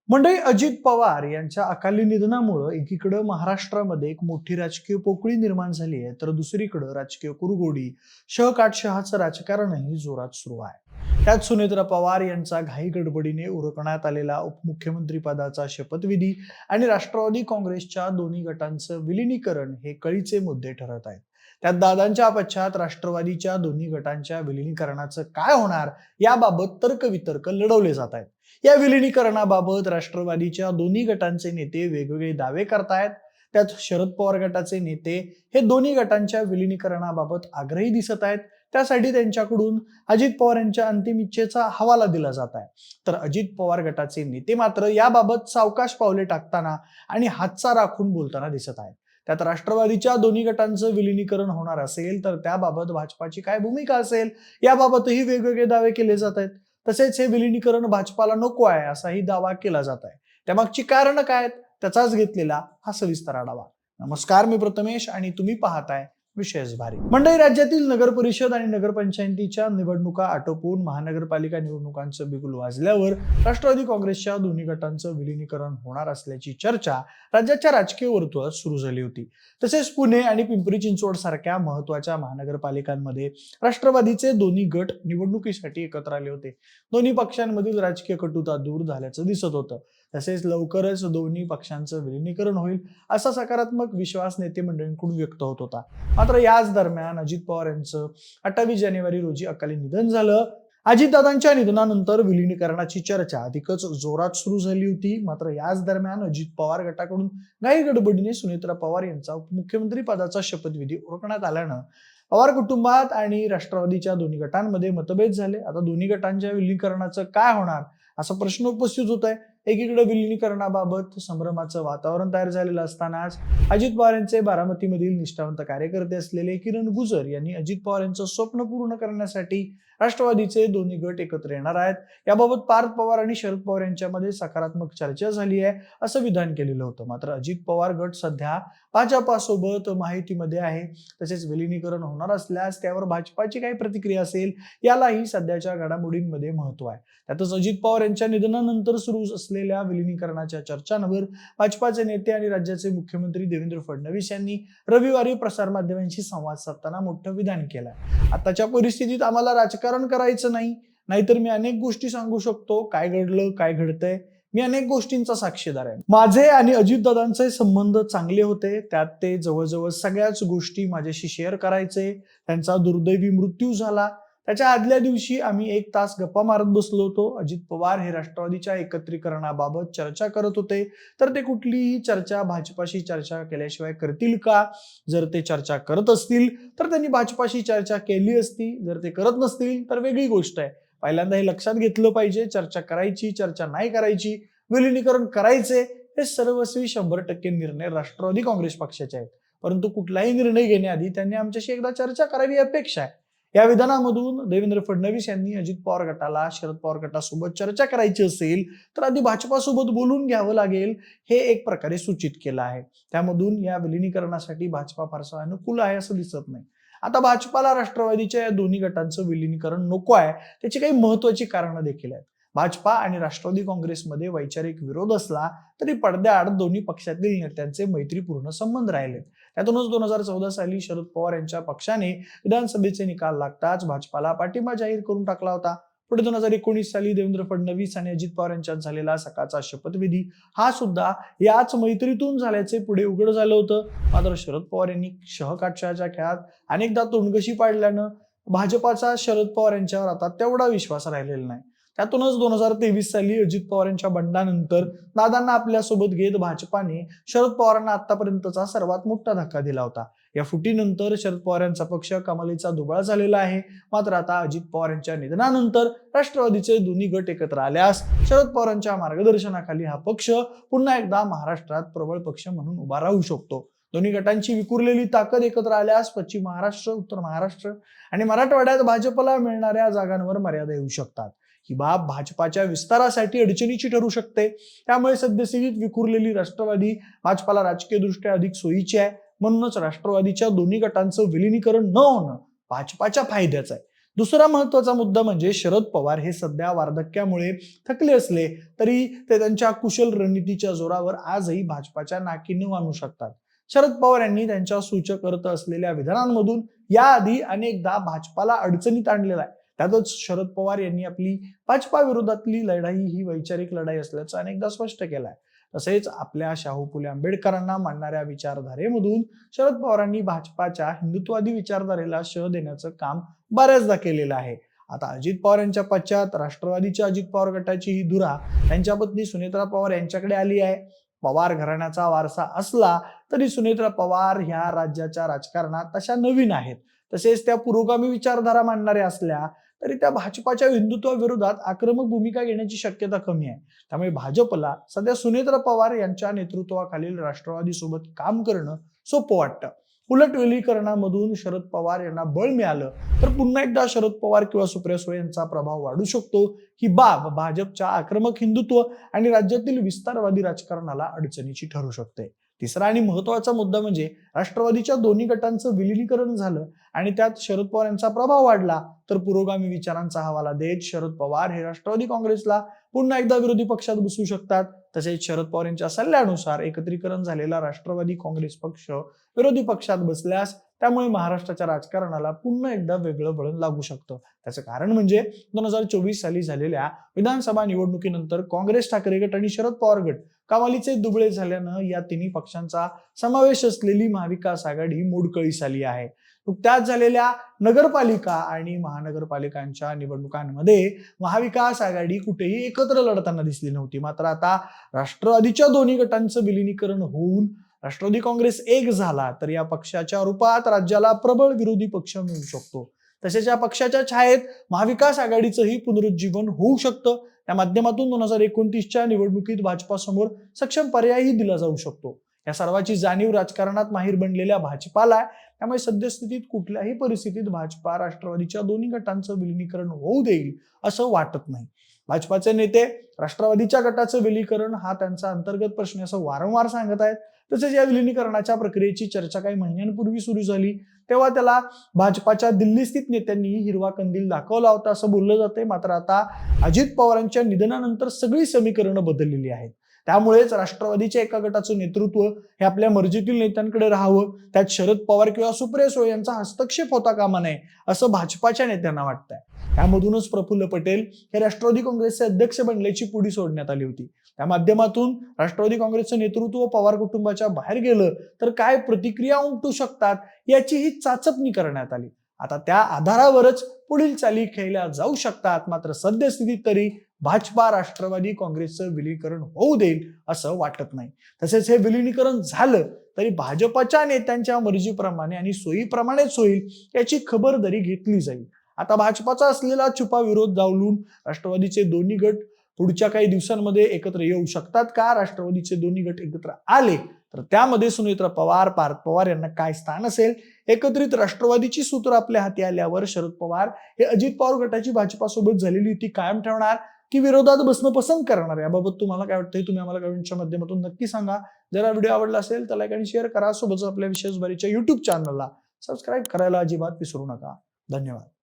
मंडळी, अजित पवार यांच्या अकाली निधनामुळे एकीकडे महाराष्ट्रामध्ये एक मोठी राजकीय पोकळी निर्माण झाली आहे, तर दुसरीकडे राजकीय कुरघोडी, शहाचं राजकारणही जोरात सुरू आहे. त्यात सुनेत्रा पवार यांचा घाई गडबडीने उरकण्यात आलेला उपमुख्यमंत्री पदाचा शपथविधी आणि राष्ट्रवादी काँग्रेसच्या दोन्ही गटांचं विलिनीकरण हे कळीचे मुद्दे ठरत आहेत. त्यात दादांच्या पश्चात राष्ट्रवादीच्या दोन्ही गटांच्या विलिनीकरणाचं काय होणार याबाबत तर्कवितर्क लढवले जात आहेत. या विलिनीकरणाबाबत राष्ट्रवादीच्या दोन्ही गटांचे नेते वेगवेगळे दावे करतायत. त्यात शरद पवार गटाचे नेते हे दोन्ही गटांच्या विलिनीकरणाबाबत आग्रही दिसत आहेत. त्यासाठी त्यांच्याकडून अजित पवार यांच्या अंतिम इच्छेचा हवाला दिला जात आहे. तर अजित पवार गटाचे नेते मात्र याबाबत सावकाश पावले टाकताना आणि हातचा राखून बोलताना दिसत आहेत. त्यात राष्ट्रवादीच्या दोन्ही गटांचं विलिनीकरण होणार असेल तर त्याबाबत भाजपाची काय भूमिका असेल याबाबतही वेगवेगळे दावे केले जात आहेत. तसेच हे विलिनीकरण भाजपाला नको आहे असाही दावा केला जात आहे. त्यामागची कारणं काय आहेत त्याचाच घेतलेला हा सविस्तर आढावा. नमस्कार, मी प्रथमेश आणि तुम्ही पाहताय विशेष भारी. मंडळी, राज्यातील नगर परिषद आणि नगरपंचायतीच्या निवडणुका आटोपून महानगरपालिका निवडणुकांचं बिगुल वाजल्यावर राष्ट्रवादी काँग्रेसच्या दोन्ही गटांचं विलिनीकरण होणार असल्याची चर्चा राज्याच्या राजकीय वर्तुळात सुरू झाली होती. तसेच पुणे आणि पिंपरी चिंचवड सारख्या महत्वाच्या महानगरपालिकांमध्ये राष्ट्रवादीचे दोन्ही गट निवडणुकीसाठी एकत्र आले होते. दोन्ही पक्षांमधील राजकीय कटुता दूर झाल्याचं दिसत होतं. तसेच लवकरच दोन्ही पक्षांचं विलिनीकरण होईल असा सकारात्मक विश्वास नेते मंडळींकडून व्यक्त होत होता. मात्र याच दरम्यान अजित पवार यांचं 28 जानेवारी रोजी अकाली निधन झालं. अजितदादांच्या निधनानंतर विलिनीकरणाची चर्चा अधिकच जोरात सुरू झाली होती. मात्र याच दरम्यान अजित पवार गटाकडून घाई गडबडीने सुनेत्रा पवार यांचा उपमुख्यमंत्री पदाचा शपथविधी उरकण्यात आल्यानं पवार कुटुंबात आणि राष्ट्रवादीच्या दोन्ही गटांमध्ये मतभेद झाले. आता दोन्ही गटांच्या विलिनीकरणाचं काय होणार असा प्रश्न उपस्थित होत आहे. एकीकडे विलिनीकरणाबाबत संभ्रमाचं वातावरण तयार झालेलं असतानाच अजित पवार यांचे बारामतीमधील निष्ठावंत कार्यकर्ते असलेले किरण गुजर यांनी अजित पवार यांचं स्वप्न पूर्ण करण्यासाठी राष्ट्रवादीचे दोन्ही गट एकत्र येणार आहेत. याबाबत पार्थ पवार आणि शरद पवार यांच्यामध्ये सकारात्मक चर्चा झाली आहे असं विधान केलेलं होतं. मात्र अजित पवार गट सध्या भाजपासोबत माहितीमध्ये आहे. तसेच विलिनीकरण होणार असल्यास त्यावर भाजपाची काय प्रतिक्रिया असेल यालाही सध्याच्या घडामोडींमध्ये महत्व आहे. त्यातच अजित पवार यांच्या निधनानंतर सुरू असलेल्या विलिनीकरणाच्या चर्चांवर भाजपाचे नेते आणि राज्याचे मुख्यमंत्री देवेंद्र फडणवीस यांनी रविवारी प्रसारमाध्यमांशी संवाद साधताना मोठं विधान केलं. आताच्या परिस्थितीत आम्हाला राजकारण करायचं नाही, नाहीतर मी अनेक गोष्टी सांगू शकतो. काय घडलं, काय घडतंय, मी अनेक गोष्टींचा साक्षीदार आहे. माझे आणि अजितदादांचे संबंध चांगले होते. त्यात ते जवळजवळ सगळ्याच गोष्टी माझ्याशी शेअर करायचे. त्यांचा दुर्दैवी मृत्यू झाला. त्याच्या आदल्या दिवशी आम्ही 1 तास गप्पा मारत बसलो होतो. अजित पवार हे राष्ट्रवादीच्या एकत्रीकरणाबाबत चर्चा करत होते. तर ते कुठलीही चर्चा भाजपाशी चर्चा केल्याशिवाय करतील का? जर ते चर्चा करत असतील तर त्यांनी भाजपाशी चर्चा केली असती. जर ते करत नसतील तर वेगळी गोष्ट आहे. पहिल्यांदा हे लक्षात घेतलं पाहिजे. चर्चा करायची, चर्चा नाही करायची, विलिनीकरण करायचे हे सर्वस्वी 100% निर्णय राष्ट्रवादी काँग्रेस पक्षाचे आहेत. परंतु कुठलाही निर्णय घेण्याआधी त्यांनी आमच्याशी एकदा चर्चा करावी अपेक्षा आहे. या विधानामधून देवेंद्र फडणवीस यांनी अजित पवार गटाला शरद पवार गटासोबत चर्चा करायची असेल तर आधी भाजपासोबत बोलून घ्यावं लागेल हे एक प्रकारे सूचित केलं आहे. त्यामधून या विलिनीकरणासाठी भाजपा फारसा अनुकूल आहे असं दिसत नाही. आता भाजपाला राष्ट्रवादीच्या या दोन्ही गटांचं विलिनीकरण नको आहे त्याची काही महत्वाची कारणं देखील आहेत. भाजपा आणि राष्ट्रवादी काँग्रेसमध्ये वैचारिक विरोध असला तरी पडद्याआड दोन्ही पक्षातील नेत्यांचे मैत्रीपूर्ण संबंध राहिले. त्यातूनच 2014 साली शरद पवार यांच्या पक्षाने विधानसभेचे निकाल लागताच भाजपाला पाठिंबा जाहीर करून टाकला होता. पुढे 2019 साली देवेंद्र फडणवीस आणि अजित पवार यांच्यात झालेला सकाळचा शपथविधी हा सुद्धा याच मैत्रीतून झाल्याचे पुढे उघड झालं होतं. मात्र शरद पवार यांनी शहाच्या खेळात अनेकदा तोंडघशी पाडल्यानं भाजपाचा शरद पवार यांच्यावर आता तेवढा विश्वास राहिलेला नाही. त्यातूनच 2023 साली अजित पवार यांच्या बंडानंतर दादांना आपल्यासोबत घेत भाजपाने शरद पवारांना आतापर्यंतचा सर्वात मोठा धक्का दिला होता. या फुटीनंतर शरद पवार यांचा पक्ष कमालीचा दुबळा झालेला आहे. मात्र आता अजित पवार यांच्या निधनानंतर राष्ट्रवादीचे दोन्ही गट एकत्र आल्यास शरद पवारांच्या मार्गदर्शनाखाली हा पक्ष पुन्हा एकदा महाराष्ट्रात प्रबळ पक्ष म्हणून उभा राहू शकतो. दोन्ही गटांची विखुरलेली ताकद एकत्र आल्यास पश्चिम महाराष्ट्र, उत्तर महाराष्ट्र आणि मराठवाड्यात भाजपला मिळणाऱ्या जागांवर मर्यादा येऊ शकतात. ही बाब भाजपाच्या विस्तारासाठी अडचणीची ठरू शकते. त्यामुळे सद्यस्थितीत विखुरलेली राष्ट्रवादी भाजपाला राजकीय दृष्ट्या अधिक सोयीची आहे. म्हणूनच राष्ट्रवादीच्या दोन्ही गटांचं विलिनीकरण न होणं भाजपाच्या फायद्याचं आहे. दुसरा महत्वाचा मुद्दा म्हणजे शरद पवार हे सध्या वार्धक्यामुळे थकले असले तरी ते त्यांच्या कुशल रणनीतीच्या जोरावर आजही भाजपाच्या नाकी नऊ आणू शकतात. शरद पवार यांनी त्यांच्या सूचक अर्थ असलेल्या विधानांमधून याआधी अनेकदा भाजपाला अडचणीत आणलेला आहे. त्यातच शरद पवार यांनी आपली भाजपा विरोधातली लढाई ही वैचारिक लढाई असल्याचं अनेकदा स्पष्ट केलं आहे. तसेच आपल्या शाहू फुले आंबेडकरांना मानणाऱ्या विचारधारेमधून शरद पवारांनी भाजपाच्या हिंदुत्ववादी विचारधारेला शह देण्याचं काम बऱ्याचदा केलेलं आहे. आता अजित पवार यांच्या पश्चात राष्ट्रवादीच्या अजित पवार गटाची ही धुरा त्यांच्या पत्नी सुनेत्रा पवार यांच्याकडे आली आहे. पवार घराण्याचा वारसा असला तरी सुनेत्रा पवार ह्या राज्याच्या राजकारणात तशा नवीन आहेत. तसेच त्या पुरोगामी विचारधारा मांडणाऱ्या असल्या तरी त्या भाजपाच्या हिंदुत्वाविरोधात आक्रमक भूमिका घेण्याची शक्यता कमी आहे. त्यामुळे भाजपला सध्या सुनेत्रा पवार यांच्या नेतृत्वाखालील राष्ट्रवादी सोबत काम करणं सोपं वाटतं. उलट विलीकरणामधून शरद पवार यांना बळ मिळालं तर पुन्हा एकदा शरद पवार किंवा सुप्रिया सुळे यांचा प्रभाव वाढू शकतो. ही बाब भाजपच्या आक्रमक हिंदुत्व आणि राज्यातील विस्तारवादी राजकारणाला अडचणीची ठरू शकते. तिसरा आणि महत्वाचा मुद्दा म्हणजे राष्ट्रवादीच्या दोन्ही गटांचं विलिनीकरण झालं आणि त्यात शरद पवार यांचा प्रभाव वाढला तर पुरोगामी विचारांचा हवाला देत शरद पवार हे राष्ट्रवादी काँग्रेसला पुन्हा एकदा विरोधी पक्षात बसू शकतात. तसेच शरद पवार यांच्या सल्ल्यानुसार एकत्रीकरण झालेला राष्ट्रवादी काँग्रेस पक्ष विरोधी पक्षात बसल्यास त्यामुळे महाराष्ट्राच्या राजकारणाला पुन्हा एकदा वेगळं वळण लागू शकतं. त्याचं कारण म्हणजे 2024 साली झालेल्या विधानसभा निवडणुकीनंतर काँग्रेस ठाकरे गट आणि शरद पवार गट कमालीचे दुबळे झाल्यानं या तिन्ही पक्षांचा समावेश असलेली महाविकास आघाडी मोडकळीस आली आहे. नुकत्याच झालेल्या नगरपालिका आणि महानगरपालिकांच्या निवडणुकांमध्ये महाविकास आघाडी कुठेही एकत्र लढताना दिसली नव्हती. मात्र आता राष्ट्रवादीच्या दोन्ही गटांचं विलिनीकरण होऊन राष्ट्रवादी काँग्रेस एक झाला तर या पक्षाच्या रूपात राज्याला प्रबळ विरोधी पक्ष मिळू शकतो. तसेच या पक्षाच्या छायेत महाविकास आघाडीचंही पुनरुज्जीवन होऊ शकतं. त्या माध्यमातून 2029च्या निवडणुकीत भाजपासमोर सक्षम पर्यायही दिला जाऊ शकतो. या सर्वाची जाणीव राजकारणात माहीर बनलेल्या भाजपाला आहे. त्यामुळे सद्यस्थितीत कुठल्याही परिस्थितीत भाजपा राष्ट्रवादीच्या दोन्ही गटांचं विलिनीकरण होऊ देईल असं वाटत नाही. भाजपाचे नेते राष्ट्रवादीच्या गटाचं विलीकरण हा त्यांचा अंतर्गत प्रश्न असं वारंवार सांगत आहेत. तसेच या विलिनीकरणाच्या प्रक्रियेची चर्चा काही महिन्यांपूर्वी सुरू झाली तेव्हा त्याला भाजपाच्या दिल्ली स्थित नेत्यांनी हिरवा कंदील दाखवला होता असं बोललं जाते. मात्र आता अजित पवारांच्या निधनानंतर सगळी समीकरणं बदललेली आहेत. त्यामुळेच राष्ट्रवादीच्या एका गटाचं नेतृत्व हे आपल्या मर्जीतील नेत्यांकडे राहावं, त्यात शरद पवार किंवा सुप्रिया सुळे यांचा हस्तक्षेप होता कामा नये असं भाजपाच्या नेत्यांना वाटतंय. त्यामधूनच प्रफुल्ल पटेल हे राष्ट्रवादी काँग्रेसचे अध्यक्ष बनल्याची पुडी सोडण्यात आली होती. त्या माध्यमातून राष्ट्रवादी काँग्रेसचं नेतृत्व पवार कुटुंबाच्या बाहेर गेलं तर काय प्रतिक्रिया उमटू शकतात याची ही चाचपणी करण्यात आली. आता त्या आधारावरच पुढील चाली खेळल्या जाऊ शकतात. मात्र सद्यस्थितीत तरी भाजपा राष्ट्रवादी काँग्रेसचं विलीनीकरण होऊ देईल असं वाटत नाही. तसेच हे विलीनीकरण झालं तरी भाजपच्या नेत्यांच्या मर्जीप्रमाणे आणि सोयीप्रमाणेच होईल याची खबरदारी घेतली जाईल. आता भाजपाचा असलेला छुपा विरोध डावलून राष्ट्रवादीचे दोन्ही गट पुढच्या काही दिवसांमध्ये एकत्र येऊ शकतात का? राष्ट्रवादीचे दोन्ही गट एकत्र आले तर त्यामध्ये सुनेत्रा पवार, पार्थ पवार यांना काय स्थान असेल? एकत्रित राष्ट्रवादीची सूत्र आपल्या हाती आल्यावर शरद पवार हे अजित पवार गटाची भाजपासोबत झालेली युती कायम ठेवणार की विरोधात बसणं पसंत करणार? याबाबत तुम्हाला काय वाटतंय? तुम्ही आम्हाला कमेंटच्या माध्यमातून नक्की सांगा. जर हा व्हिडिओ आवडला असेल तर लाईक आणि शेअर करा. सोबतच आपल्या विशेष बारीच्या YouTube चॅनलला सबस्क्राईब करायला अजिबात विसरू नका. धन्यवाद.